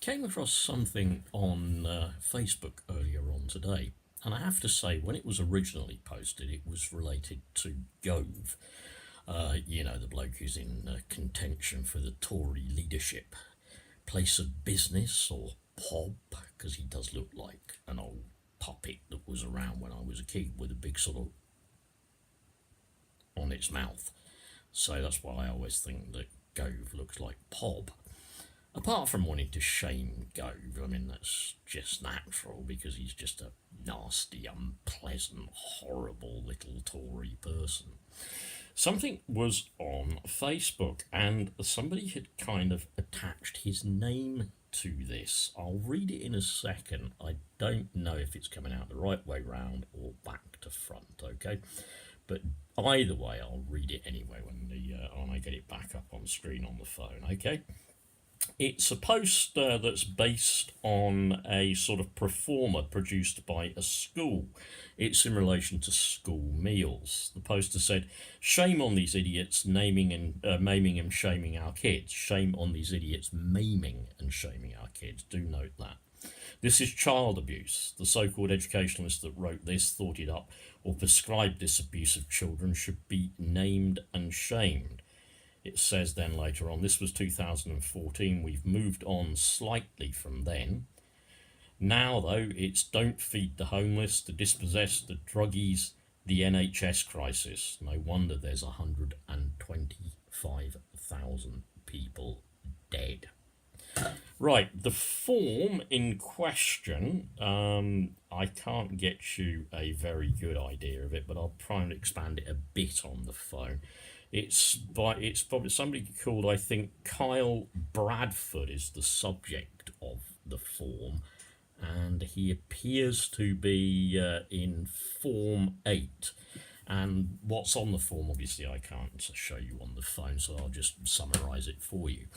Came across something on Facebook earlier on today, and I have to say, when it was originally posted, it was related to Gove. The bloke who's in contention for the Tory leadership place of business or POB, because he does look like an old puppet that was around when I was a kid with a big sort of on its mouth. So that's why I always think that Gove looks like POB. Apart from wanting to shame Gove, I mean, that's just natural because he's just a nasty, unpleasant, horrible little Tory person. Something was on Facebook and somebody had kind of attached his name to this. I'll read it in a second. I don't know if it's coming out the right way round or back to front, okay? But either way, I'll read it anyway when I get it back up on screen on the phone, okay? It's a post that's based on a sort of performer produced by a school. It's in relation to school meals. The poster said, "Shame on these idiots naming and maiming and shaming our kids. Shame on these idiots maiming and shaming our kids." Do note that. This is child abuse. The so-called educationalist that wrote this, thought it up, or prescribed this abuse of children should be named and shamed. It says then later on, this was 2014, we've moved on slightly from then. Now, though, it's don't feed the homeless, the dispossessed, the druggies, the NHS crisis. No wonder there's 125,000 people dead. Right, the form in question, I can't get you a very good idea of it, but I'll try and expand it a bit on the phone. It's probably somebody called, I think, Kyle Bradford is the subject of the form, and he appears to be in Form 8. And what's on the form, obviously, I can't show you on the phone, so I'll just summarise it for you.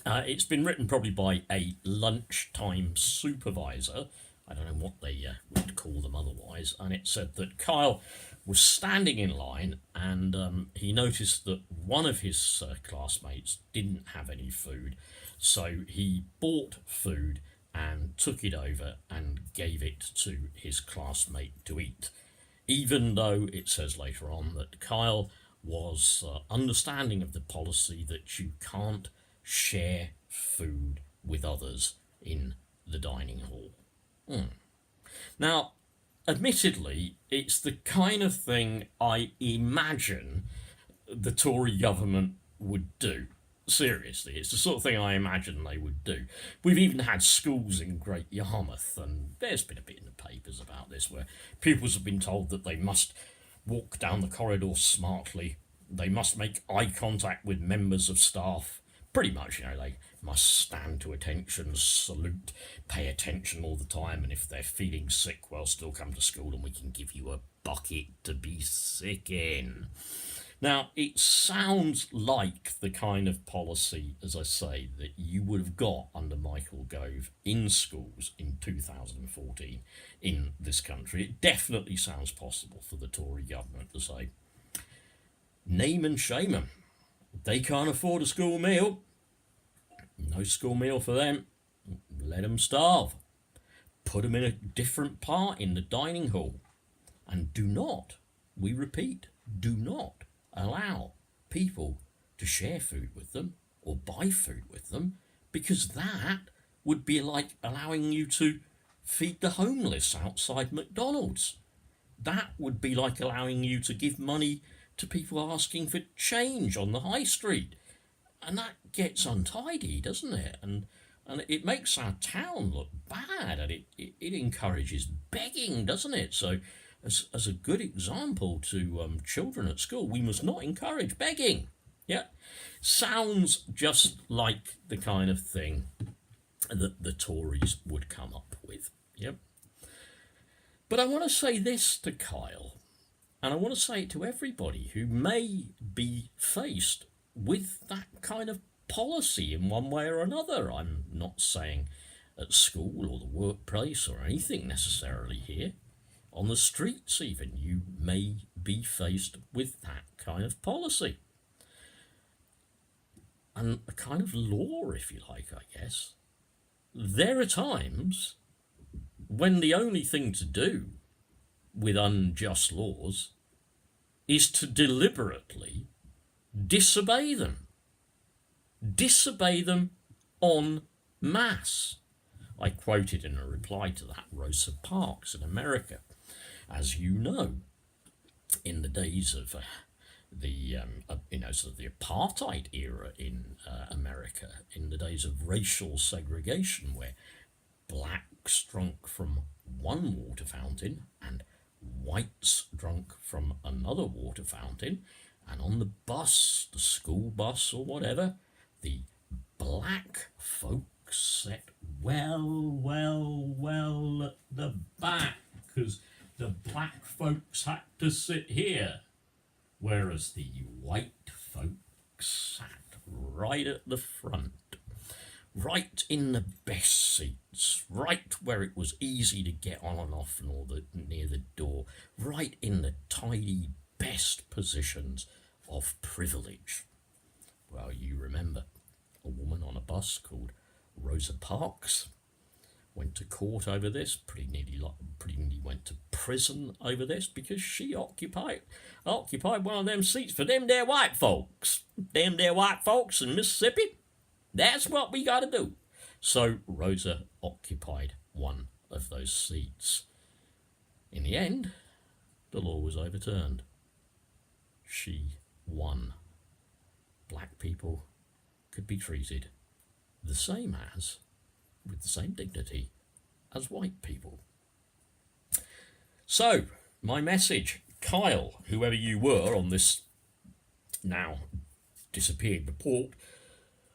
It's been written probably by a lunchtime supervisor. I don't know what they would call them otherwise. And it said that Kyle was standing in line and he noticed that one of his classmates didn't have any food. So he bought food and took it over and gave it to his classmate to eat. Even though it says later on that Kyle was understanding of the policy that you can't share food with others in the dining hall. Now, admittedly, it's the kind of thing I imagine the Tory government would do. Seriously, it's the sort of thing I imagine they would do. We've even had schools in Great Yarmouth, and there's been a bit in the papers about this, where pupils have been told that they must walk down the corridor smartly, they must make eye contact with members of staff. Pretty much, they must stand to attention, salute, pay attention all the time, and if they're feeling sick, well, still come to school and we can give you a bucket to be sick in. Now, it sounds like the kind of policy, as I say, that you would have got under Michael Gove in schools in 2014 in this country. It definitely sounds possible for the Tory government to say, name and shame them. They can't afford a school meal. No school meal for them. Let them starve. Put them in a different part in the dining hall. And do not, we repeat, do not allow people to share food with them or buy food with them, because that would be like allowing you to feed the homeless outside McDonald's. That would be like allowing you to give money to people asking for change on the high street. And that gets untidy, doesn't it? And it makes our town look bad, and it encourages begging, doesn't it? So as a good example to children at school, we must not encourage begging. Yeah, sounds just like the kind of thing that the Tories would come up with. Yep. But I want to say this to Kyle, and I want to say it to everybody who may be faced with that kind of policy in one way or another. I'm not saying at school or the workplace or anything necessarily here. On the streets even, you may be faced with that kind of policy. And a kind of law, if you like, I guess. there are times when the only thing to do with unjust laws is to deliberately disobey them. Disobey them en masse. I quoted in a reply to that Rosa Parks in America. As you know, in the days of sort of the apartheid era in America, in the days of racial segregation, where blacks drunk from one water fountain and whites drunk from another water fountain, and on the bus, the school bus or whatever, the black folks sat well at the back, because the black folks had to sit here, whereas the white folks sat right at the front, right in the best seats, right where it was easy to get on and off and all near the door, right in the tidy best positions of privilege. Well, you remember a woman on a bus called Rosa Parks went to court over this, pretty nearly went to prison over this, because she occupied one of them seats for them there white folks. Them there white folks in Mississippi, that's what we got to do. So Rosa occupied one of those seats. In the end, the law was overturned. She won. Black people could be treated the same as, with the same dignity as white people. So, my message, Kyle, whoever you were on this now disappeared report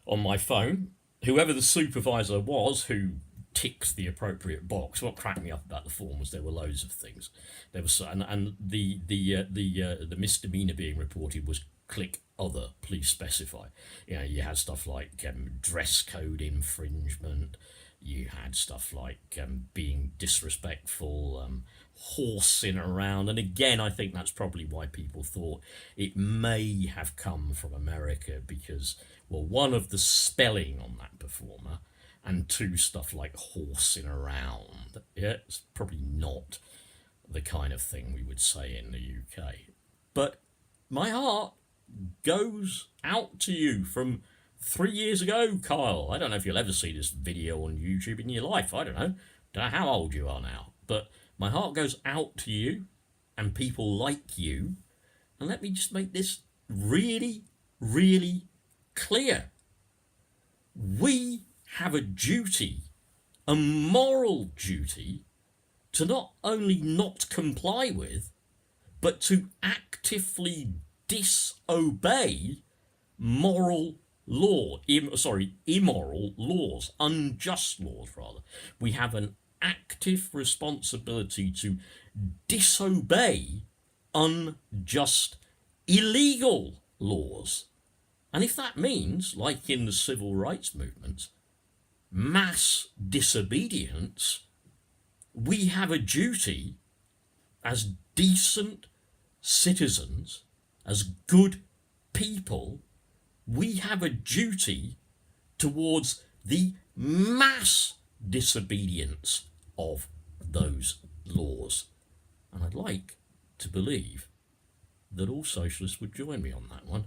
on my phone, whoever the supervisor was who ticks the appropriate box. What cracked me up about the form was there were loads of things. There was and the misdemeanor being reported was click other, please specify. You know, you had stuff like dress code infringement. You had stuff like being disrespectful, horsing around. And again, I think that's probably why people thought it may have come from America, because, well, one of the spelling on that performer, and two, stuff like horsing around. Yeah, it's probably not the kind of thing we would say in the UK. But my heart goes out to you from 3 years ago, Kyle. I don't know if you'll ever see this video on YouTube in your life. I don't know how old you are now. But my heart goes out to you and people like you. And let me just make this really, really clear. We have a duty, a moral duty, to not only not comply with, but to actively disobey immoral laws, unjust laws rather. We have an active responsibility to disobey unjust, illegal laws. And if that means, like in the civil rights movement, mass disobedience, we have a duty as decent citizens, as good people, we have a duty towards the mass disobedience of those laws. And I'd like to believe that all socialists would join me on that one.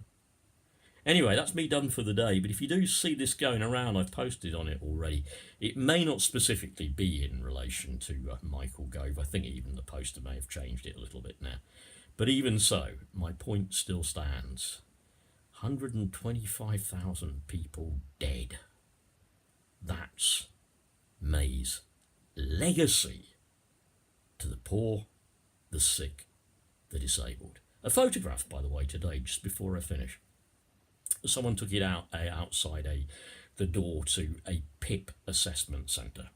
Anyway, that's me done for the day, but if you do see this going around, I've posted on it already. It may not specifically be in relation to Michael Gove. I think even the poster may have changed it a little bit now. But even so, my point still stands. 125,000 people dead. That's May's legacy to the poor, the sick, the disabled. A photograph, by the way, today, just before I finish. Someone took it out outside the door to a PIP assessment centre.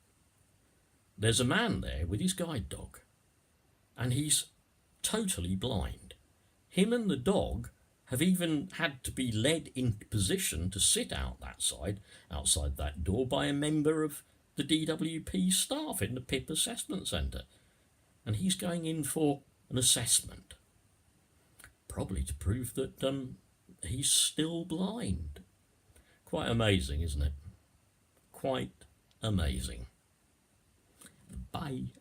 There's a man there with his guide dog, and he's totally blind. Him and the dog have even had to be led into position to sit outside that door by a member of the DWP staff in the PIP assessment centre. And he's going in for an assessment, probably to prove that he's still blind. Quite amazing, isn't it? Quite amazing. Bye.